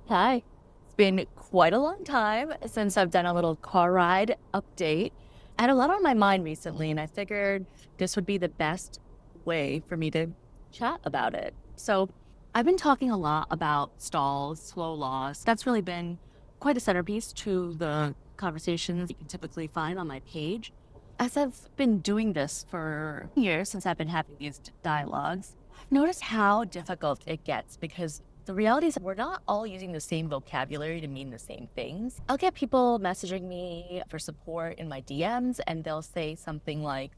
Hi. It's been quite a long time since I've done a little car ride update. I had a lot on my mind recently, and I figured this would be the best way for me to chat about it. So, I've been talking a lot about stalls, slow loss. That's really been quite a centerpiece to the conversations you can typically find on my page. As I've been doing this for years since I've been having these dialogues, I've noticed how difficult it gets because the reality is we're not all using the same vocabulary to mean the same things. I'll get people messaging me for support in my DMs, and they'll say something like,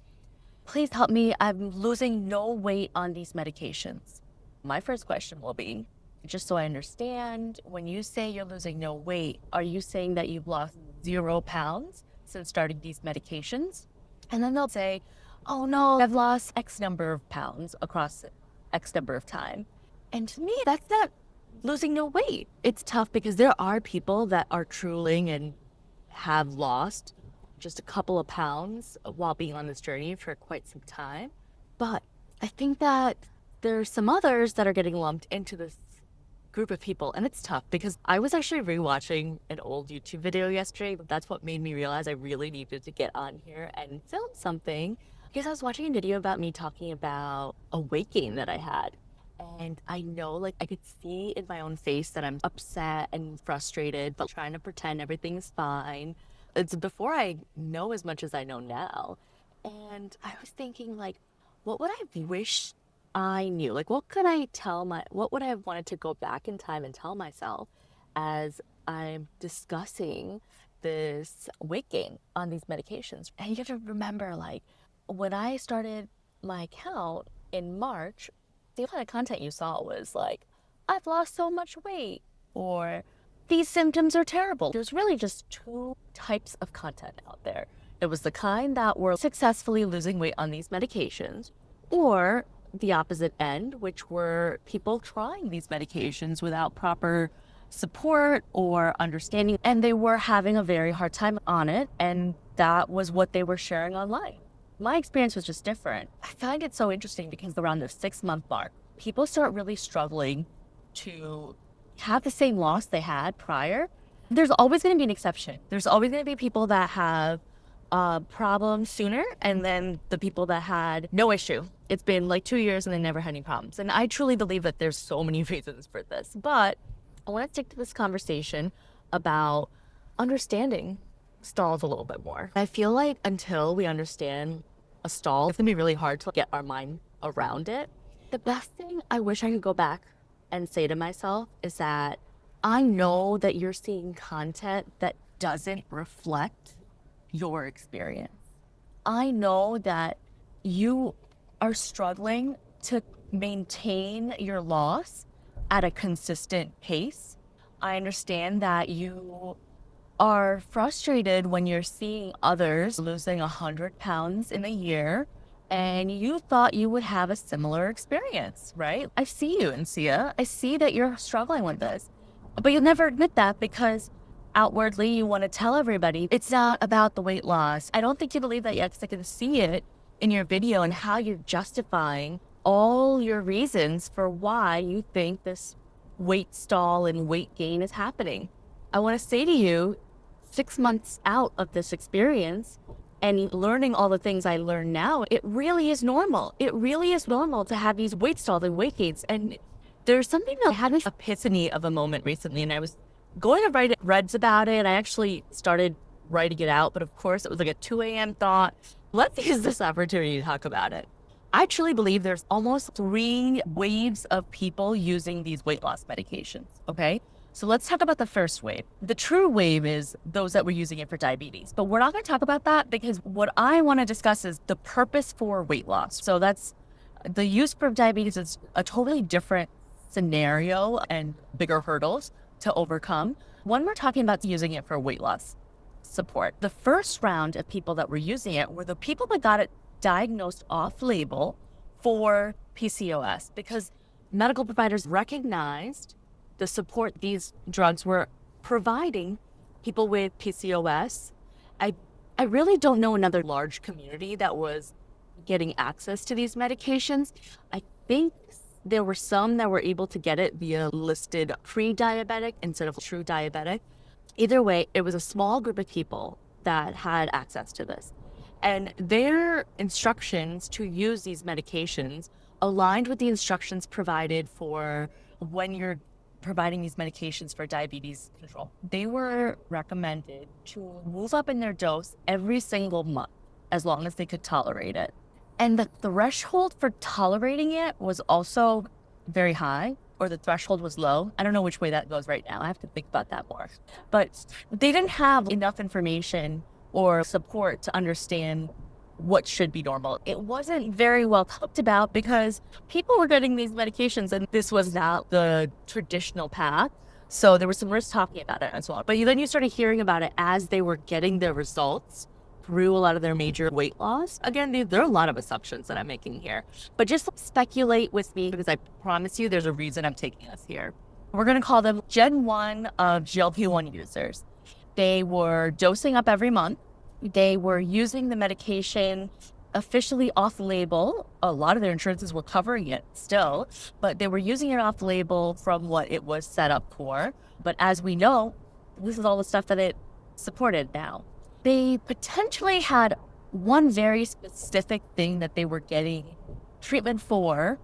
please help me, I'm losing no weight on these medications. My first question will be, just so I understand, when you say you're losing no weight, are you saying that you've lost 0 pounds since starting these medications? And then they'll say, oh no, I've lost X number of pounds across X number of time. And to me, that's not losing no weight. It's tough because there are people that are truling and have lost just a couple of pounds while being on this journey for quite some time. But I think that there's some others that are getting lumped into this group of people. And it's tough because I was actually rewatching an old YouTube video yesterday. That's what made me realize I really needed to get on here and film something, because I was watching a video about me talking about a weight gain that I had. And I know, like, I could see in my own face that I'm upset and frustrated, but trying to pretend everything's fine. It's before I know as much as I know now. And I was thinking, like, what would I wish I knew? Like, what would I have wanted to go back in time and tell myself as I'm discussing this weight gain on these medications? And you have to remember, like, when I started my account in March, the kind of content you saw was like, I've lost so much weight, or these symptoms are terrible. There's really just two types of content out there. It was the kind that were successfully losing weight on these medications, or the opposite end, which were people trying these medications without proper support or understanding, and they were having a very hard time on it, and that was what they were sharing online. My experience was just different. I find it so interesting because around the 6-month mark, people start really struggling to have the same loss they had prior. There's always going to be an exception. There's always going to be people that have problems sooner, and then the people that had no issue. It's been like 2 years and they never had any problems. And I truly believe that there's so many reasons for this. But I want to stick to this conversation about understanding stalls a little bit more. I feel like until we understand a stall, it's gonna be really hard to get our mind around it. The best thing I wish I could go back and say to myself is that I know that you're seeing content that doesn't reflect your experience. I know that you are struggling to maintain your loss at a consistent pace. I understand that you are frustrated when you're seeing others losing 100 pounds in a year, and you thought you would have a similar experience, right? I see you, Insiya. I see that you're struggling with this, but you'll never admit that because outwardly you want to tell everybody it's not about the weight loss. I don't think you believe that yet, because I can see it in your video and how you're justifying all your reasons for why you think this weight stall and weight gain is happening. I want to say to you, 6 months out of this experience and learning all the things I learn now, it really is normal. It really is normal to have these weight stalls and weight gains. And there's something that had an epiphany of a moment recently, and I was going to write Reds about it. I actually started writing it out, but of course it was like a 2 a.m. thought. Let's use this opportunity to talk about it. I truly believe there's almost 3 waves of people using these weight loss medications, okay? So let's talk about the first wave. The true wave is those that were using it for diabetes, but we're not going to talk about that because what I want to discuss is the purpose for weight loss. So that's the use for diabetes is a totally different scenario and bigger hurdles to overcome when we're talking about using it for weight loss support. The first round of people that were using it were the people that got it diagnosed off-label for PCOS, because medical providers recognized the support these drugs were providing people with PCOS. I really don't know another large community that was getting access to these medications. I think There were some that were able to get it via listed pre-diabetic instead of true diabetic. Either way, it was a small group of people that had access to this. And their instructions to use these medications aligned with the instructions provided for when you're providing these medications for diabetes control. They were recommended to move up in their dose every single month as long as they could tolerate it. And the threshold for tolerating it was also very high, or the threshold was low. I don't know which way that goes right now. I have to think about that more. But they didn't have enough information or support to understand what should be normal. It wasn't very well talked about because people were getting these medications and this was not the traditional path. So there was some risk talking about it as well. But then you started hearing about it as they were getting their results through a lot of their major weight loss. Again, there are a lot of assumptions that I'm making here, but just speculate with me because I promise you there's a reason I'm taking us here. We're going to call them Gen 1 of GLP-1 users. They were dosing up every month. They were using the medication officially off-label. A lot of their insurances were covering it still, but they were using it off-label from what it was set up for. But as we know, this is all the stuff that it supported now. They potentially had one very specific thing that they were getting treatment for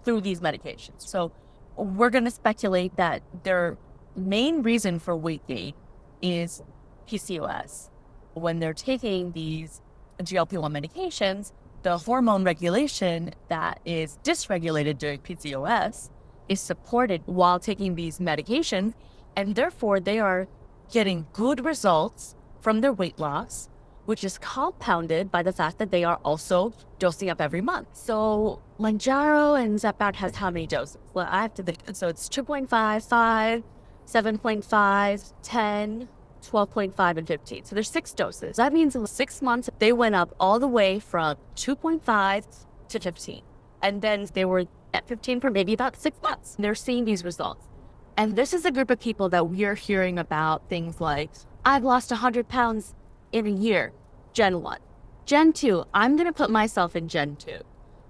through these medications. So we're going to speculate that their main reason for weight gain is PCOS. When they're taking these GLP-1 medications, the hormone regulation that is dysregulated during PCOS is supported while taking these medications, and therefore they are getting good results from their weight loss, which is compounded by the fact that they are also dosing up every month. So mounjaro and Zepbound has how many doses? Well, I have to think. So it's 2.5, 5, 7.5, 10, 12.5, and 15. So there's 6 doses. That means in 6 months, they went up all the way from 2.5 to 15. And then they were at 15 for maybe about 6 months. They're seeing these results. And this is a group of people that we're hearing about things like, I've lost 100 pounds in a year, Gen 1. Gen 2, I'm going to put myself in Gen 2.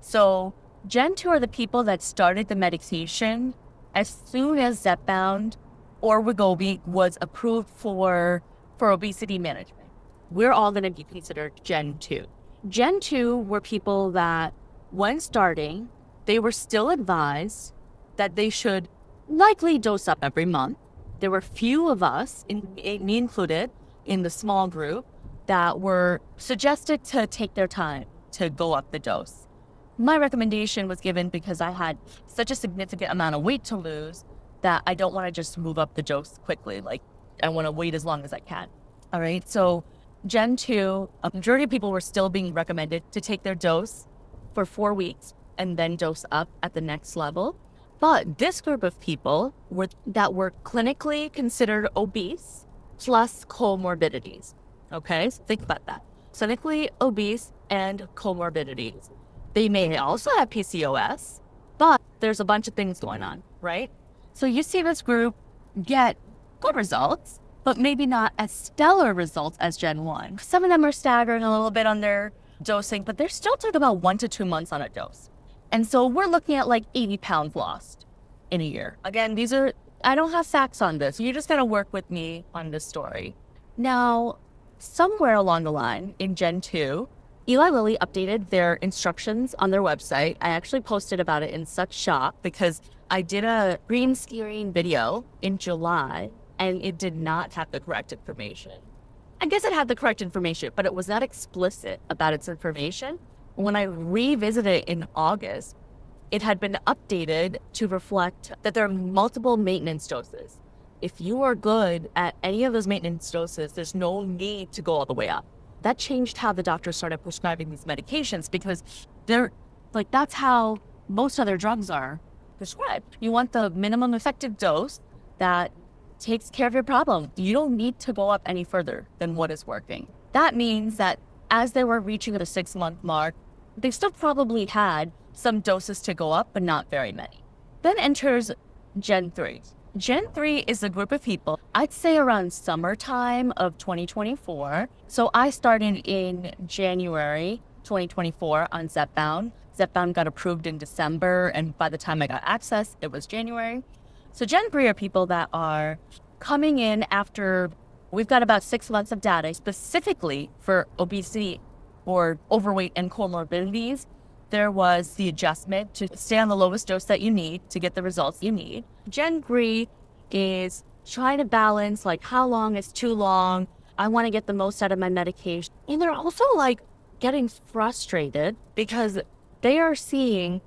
So Gen 2 are the people that started the medication as soon as Zepbound or Wegovy was approved for obesity management. We're all going to be considered Gen 2. Gen 2 were people that, when starting, they were still advised that they should likely dose up every month. There were few of us, me included, in the small group that were suggested to take their time to go up the dose. My recommendation was given because I had such a significant amount of weight to lose that I don't want to just move up the dose quickly. Like, I want to wait as long as I can. All right. So Gen 2, a majority of people were still being recommended to take their dose for 4 weeks and then dose up at the next level. But this group of people were clinically considered obese plus comorbidities. Okay, so think about that. Clinically obese and comorbidities. They may also have PCOS, but there's a bunch of things going on, right? So you see this group get good results, but maybe not as stellar results as Gen 1. Some of them are staggering a little bit on their dosing, but they're still talking about 1 to 2 months on a dose. And so we're looking at like 80 pounds lost in a year. Again, I don't have facts on this. You just got to work with me on this story. Now, somewhere along the line in Gen 2, Eli Lilly updated their instructions on their website. I actually posted about it in such shock because I did a green screen video in July and it did not have the correct information. I guess it had the correct information, but it was not explicit about its information. When I revisited it in August, it had been updated to reflect that there are multiple maintenance doses. If you are good at any of those maintenance doses, there's no need to go all the way up. That changed how the doctors started prescribing these medications because that's how most other drugs are prescribed. You want the minimum effective dose that takes care of your problem. You don't need to go up any further than what is working. That means that as they were reaching the 6-month mark, they still probably had some doses to go up, but not very many. Then enters Gen 3. Gen 3 is a group of people, I'd say around summertime of 2024. So I started in January 2024 on Zepbound. Zepbound got approved in December, and by the time I got access, it was January. So Gen 3 are people that are coming in after we've got about 6 months of data specifically for obesity or overweight and comorbidities. There was the adjustment to stay on the lowest dose that you need to get the results you need. Gen 3 is trying to balance, like, how long is too long? I want to get the most out of my medication. And they're also like getting frustrated because they are seeing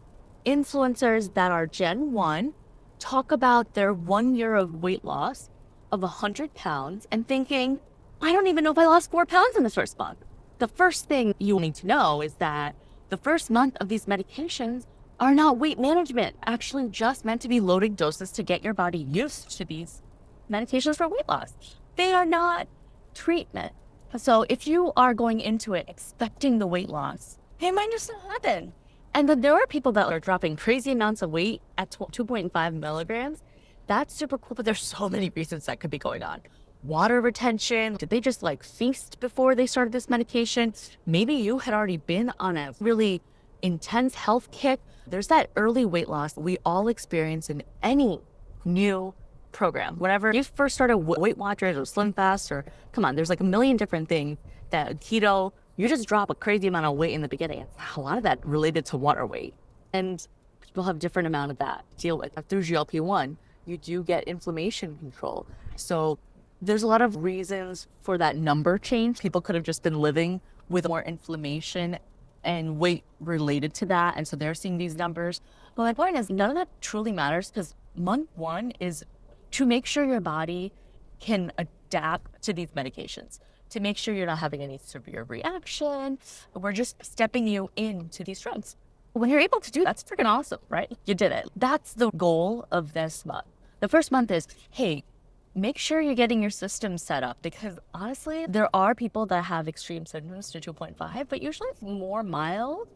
influencers that are Gen 1 talk about their 1 year of weight loss of 100 pounds and thinking, I don't even know if I lost 4 pounds in this first month. The first thing you need to know is that the first month of these medications are not weight management, actually just meant to be loading doses to get your body used to these medications for weight loss. They are not treatment. So if you are going into it expecting the weight loss, it might just not happen. And then there are people that are dropping crazy amounts of weight at 2.5 milligrams. That's super cool, but there's so many reasons that could be going on. Water retention. Did they just like feast before they started this medication? Maybe you had already been on a really intense health kick. There's that early weight loss we all experience in any new program. Whenever you first started Weight Watchers or Slim Fast, or come on, there's like a million different things that keto, you just drop a crazy amount of weight in the beginning. A lot of that related to water weight. And people have different amount of that to deal with. Through GLP-1, you do get inflammation control. So there's a lot of reasons for that number change. People could have just been living with more inflammation and weight related to that. And so they're seeing these numbers. But my point is, none of that truly matters, because month 1 is to make sure your body can adapt to these medications, to make sure you're not having any severe reaction. We're just stepping you into these drugs. When you're able to do that, that's freaking awesome, right? You did it. That's the goal of this month. The first month is, hey, make sure you're getting your system set up, because honestly, there are people that have extreme symptoms to 2.5, but usually it's more mild.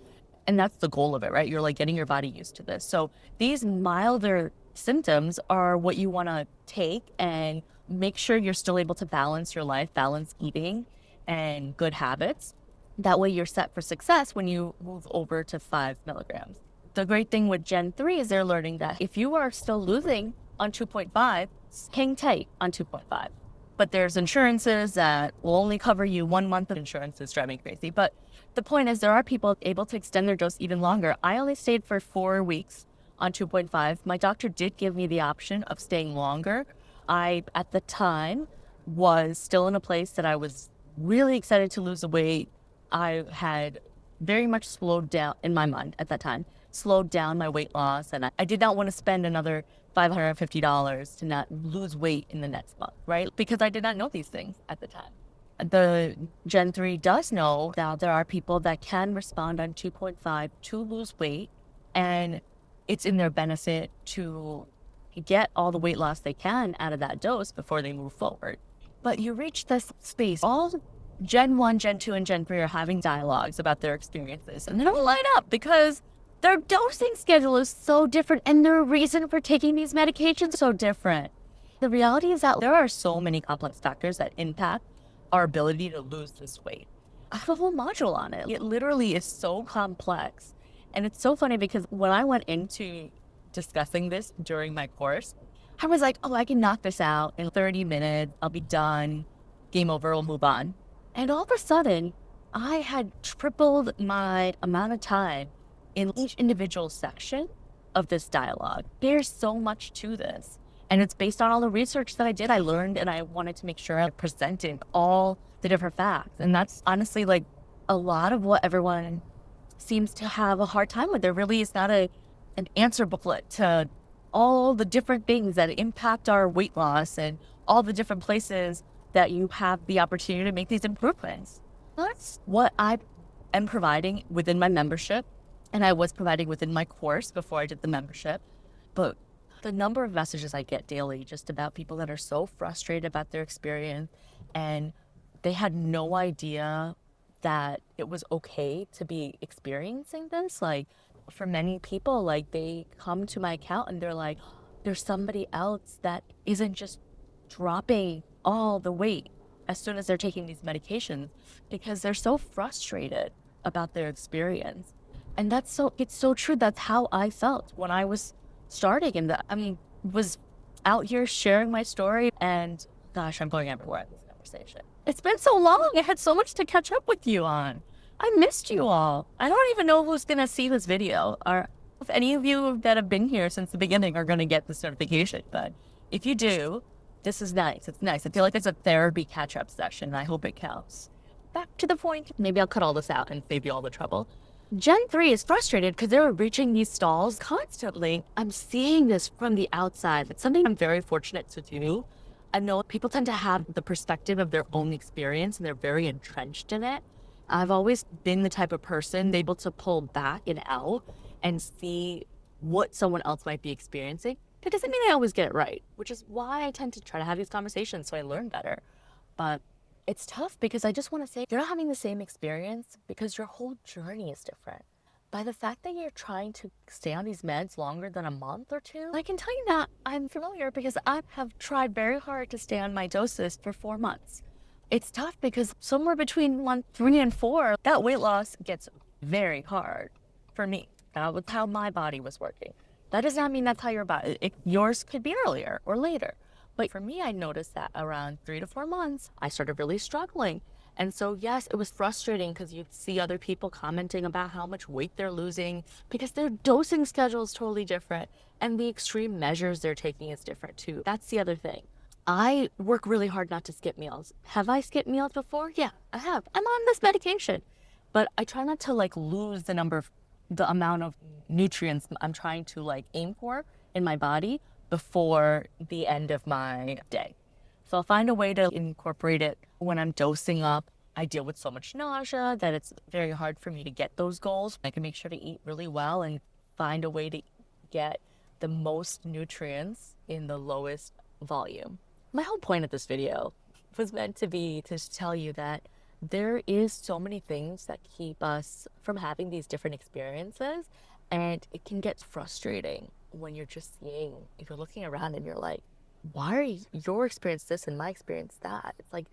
And that's the goal of it, right? You're like getting your body used to this. So these milder symptoms are what you want to take and make sure you're still able to balance your life, balance eating and good habits. That way you're set for success when you move over to 5 milligrams. The great thing with Gen 3 is they're learning that if you are still losing on 2.5, hang tight on 2.5. But there's insurances that will only cover you 1 month of insurance. Is driving me crazy. But the point is, there are people able to extend their dose even longer. I only stayed for 4 weeks on 2.5. My doctor did give me the option of staying longer. I, at the time, was still in a place that I was really excited to lose the weight. I had very much slowed down in my mind at that time, slowed down my weight loss. And I did not want to spend another $550 to not lose weight in the next month, right? Because I did not know these things at the time. The Gen 3 does know that there are people that can respond on 2.5 to lose weight, and it's in their benefit to get all the weight loss they can out of that dose before they move forward. But you reach this space, all Gen 1, Gen 2, and Gen 3 are having dialogues about their experiences, and they don't line up because their dosing schedule is so different and their reason for taking these medications is so different. The reality is that there are so many complex factors that impact our ability to lose this weight. I have a whole module on it. It literally is so complex. And it's so funny because when I went into discussing this during my course, I was like, oh, I can knock this out in 30 minutes. I'll be done. Game over. We'll move on. And all of a sudden, I had tripled my amount of time in each individual section of this dialogue. There's so much to this. And it's based on all the research that I did. I learned, and I wanted to make sure I presented all the different facts. And that's honestly like a lot of what everyone seems to have a hard time with. There really is not an answer booklet to all the different things that impact our weight loss and all the different places that you have the opportunity to make these improvements. That's what I am providing within my membership, and I was providing within my course before I did the membership. But the number of messages I get daily just about people that are so frustrated about their experience, and they had no idea that it was okay to be experiencing this. Like, for many people, like, they come to my account and they're like, there's somebody else that isn't just dropping all the weight as soon as they're taking these medications, because they're so frustrated about their experience. And it's so true. That's how I felt when I was starting. And was out here sharing my story. And gosh, I'm going everywhere in this conversation. It's been so long. I had so much to catch up with you on. I missed you all. I don't even know who's going to see this video, or if any of you that have been here since the beginning are going to get this notification. But if you do, this is nice. It's nice. I feel like it's a therapy catch-up session, and I hope it counts. Back to the point. Maybe I'll cut all this out and save you all the trouble. Gen 3 is frustrated because they're reaching these stalls constantly. I'm seeing this from the outside. It's something I'm very fortunate to do. I know people tend to have the perspective of their own experience and they're very entrenched in it. I've always been the type of person able to pull back and out and see what someone else might be experiencing. That doesn't mean I always get it right, which is why I tend to try to have these conversations so I learn better. But it's tough because I just want to say you're not having the same experience because your whole journey is different. By the fact that you're trying to stay on these meds longer than a month or two, I can tell you that I'm familiar because I have tried very hard to stay on my doses for 4 months. It's tough because somewhere between month 3 and 4, that weight loss gets very hard for me. That was how my body was working. That does not mean that's how yours could be earlier or later. But for me, I noticed that around 3 to 4 months, I started really struggling. And so, yes, it was frustrating because you'd see other people commenting about how much weight they're losing because their dosing schedule is totally different. And the extreme measures they're taking is different too. That's the other thing. I work really hard not to skip meals. Have I skipped meals before? Yeah, I have. I'm on this medication. But I try not to lose the amount of nutrients I'm trying to aim for in my body before the end of my day. So I'll find a way to incorporate it when I'm dosing up. I deal with so much nausea that it's very hard for me to get those goals. I can make sure to eat really well and find a way to get the most nutrients in the lowest volume. My whole point of this video was meant to be to tell you that there is so many things that keep us from having these different experiences, and it can get frustrating when you're just seeing, if you're looking around and you're like, why are your experience this and my experience that? It's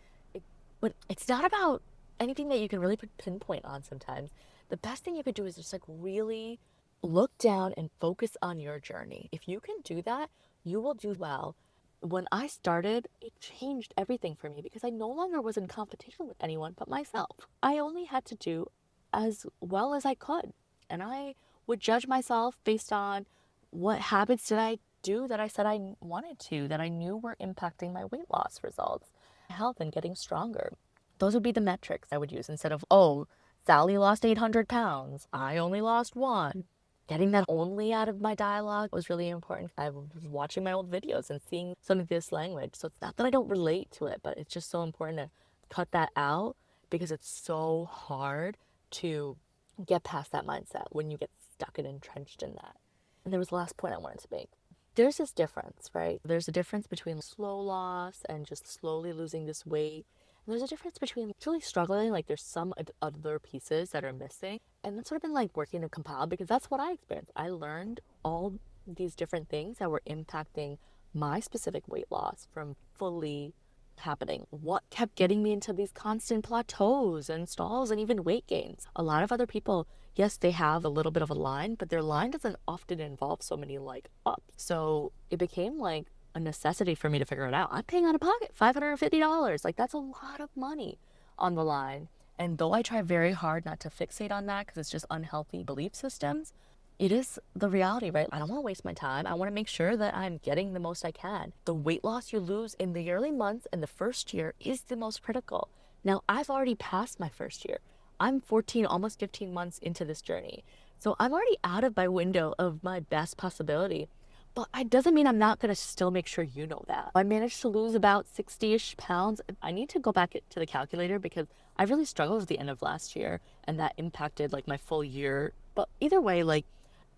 but it's not about anything that you can really pinpoint on sometimes. The best thing you could do is just really look down and focus on your journey. If you can do that, you will do well. When I started, it changed everything for me because I no longer was in competition with anyone but myself. I only had to do as well as I could. And I would judge myself based on what habits did I do that I said I wanted to, that I knew were impacting my weight loss results, health, and getting stronger. Those would be the metrics I would use instead of, oh, Sally lost 800 pounds. I only lost 1. Getting that only out of my dialogue was really important. I was watching my old videos and seeing some of this language. So it's not that I don't relate to it, but it's just so important to cut that out because it's so hard to get past that mindset when you get stuck and entrenched in that. And there was the last point I wanted to make. There's this difference, right? There's a difference between slow loss and just slowly losing this weight. And there's a difference between truly struggling, there's some other pieces that are missing. And that's what I've been working to compile because that's what I experienced. I learned all these different things that were impacting my specific weight loss from fully happening. What kept getting me into these constant plateaus and stalls and even weight gains? A lot of other people, yes, they have a little bit of a line, but their line doesn't often involve so many ups. So it became a necessity for me to figure it out. I'm paying out of pocket $550. That's a lot of money on the line. And though I try very hard not to fixate on that because it's just unhealthy belief systems, it is the reality, right? I don't want to waste my time. I want to make sure that I'm getting the most I can. The weight loss you lose in the early months and the first year is the most critical. Now, I've already passed my first year. I'm 14, almost 15 months into this journey. So I'm already out of my window of my best possibility. But it doesn't mean I'm not going to still make sure you know that. I managed to lose about 60-ish pounds. I need to go back to the calculator because I really struggled at the end of last year and that impacted my full year. But either way,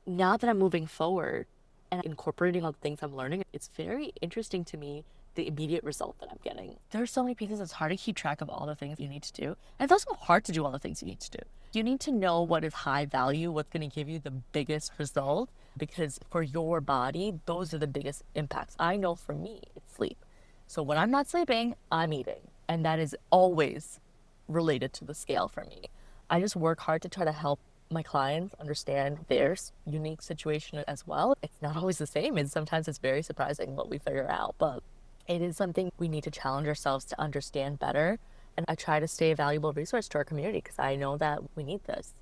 now that I'm moving forward and incorporating all the things I'm learning, it's very interesting to me the immediate result that I'm getting. There's so many pieces, it's hard to keep track of all the things you need to do. And it's also hard to do all the things you need to do. You need to know what is high value, what's going to give you the biggest result, because for your body, those are the biggest impacts. I know for me, it's sleep. So when I'm not sleeping, I'm eating. And that is always related to the scale for me. I just work hard to try to help my clients understand their unique situation as well. It's not always the same, and sometimes it's very surprising what we figure out, but it is something we need to challenge ourselves to understand better. And I try to stay a valuable resource to our community because I know that we need this.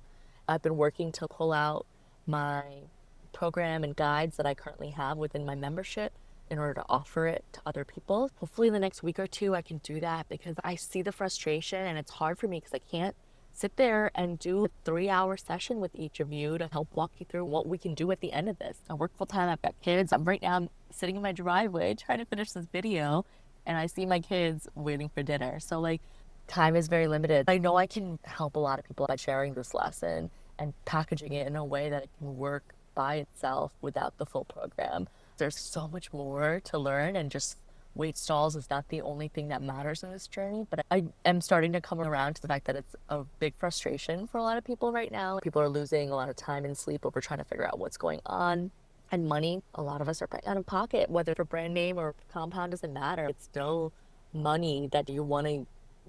I've been working to pull out my program and guides that I currently have within my membership in order to offer it to other people. Hopefully in the next week or two I can do that because I see the frustration and it's hard for me because I can't sit there and do a 3-hour session with each of you to help walk you through what we can do at the end of this. I work full time, I've got kids. I'm sitting in my driveway trying to finish this video and I see my kids waiting for dinner. So like time is very limited. I know I can help a lot of people by sharing this lesson and packaging it in a way that it can work by itself without the full program. There's so much more to learn, and just weight stalls is not the only thing that matters in this journey, but I am starting to come around to the fact that it's a big frustration for a lot of people right now. People are losing a lot of time and sleep over trying to figure out what's going on. And money, a lot of us are paying out of pocket, whether for brand name or compound, doesn't matter. It's still money that you want to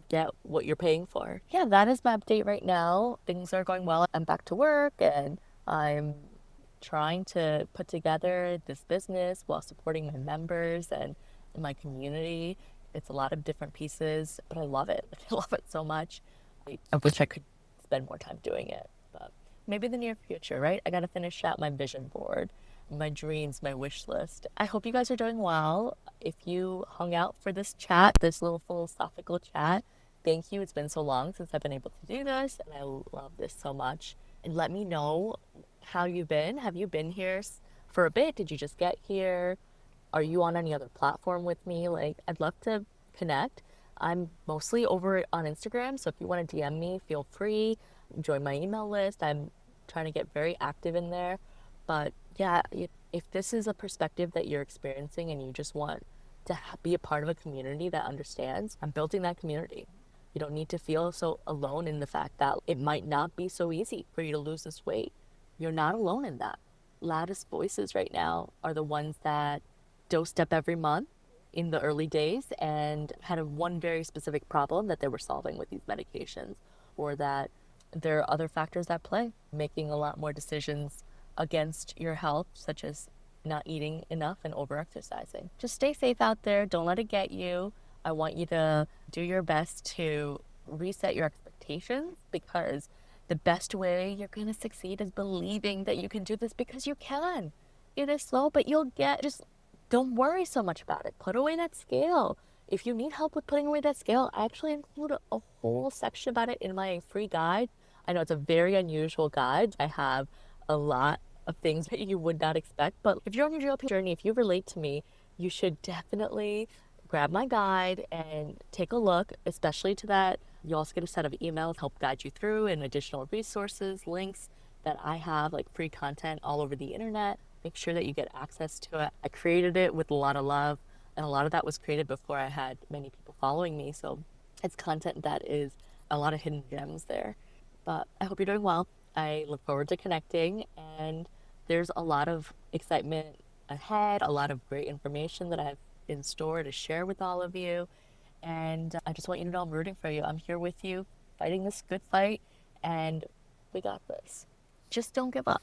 get what you're paying for. Yeah, that is my update right now. Things are going well. I'm back to work and I'm trying to put together this business while supporting my members and my community. It's a lot of different pieces, but I love it. I love it so much. I wish I could spend more time doing it, but maybe in the near future, right? I got to finish out my vision board, my dreams, my wish list. I hope you guys are doing well. If you hung out for this chat, this little philosophical chat, thank you. It's been so long since I've been able to do this, and I love this so much. And let me know how you've been. Have you been here for a bit? Did you just get here? Are you on any other platform with me? Like, I'd love to connect. I'm mostly over on Instagram, so if you want to DM me, feel free. Join my email list. I'm trying to get very active in there. But yeah, if this is a perspective that you're experiencing and you just want to be a part of a community that understands, I'm building that community. You don't need to feel so alone in the fact that it might not be so easy for you to lose this weight. You're not alone in that. Loudest voices right now are the ones that dosed up every month in the early days and had one very specific problem that they were solving with these medications, or that there are other factors at play, making a lot more decisions against your health, such as not eating enough and over-exercising. Just stay safe out there. Don't let it get you. I want you to do your best to reset your expectations, because the best way you're going to succeed is believing that you can do this, because you can. It is slow, but you'll get. Just don't worry so much about it. Put away that scale. If you need help with putting away that scale, I actually include a whole section about it in my free guide. I know it's a very unusual guide. I have a lot of things that you would not expect, but if you're on your GLP journey, if you relate to me, you should definitely grab my guide and take a look, especially to that. You also get a set of emails help guide you through, and additional resources, links that I have, like free content all over the internet. Make sure that you get access to it. I created it with a lot of love, and a lot of that was created before I had many people following me. So it's content that is a lot of hidden gems there. But I hope you're doing well. I look forward to connecting, and there's a lot of excitement ahead, a lot of great information that I have in store to share with all of you. And I just want you to know I'm rooting for you. I'm here with you, fighting this good fight, and we got this. Just don't give up.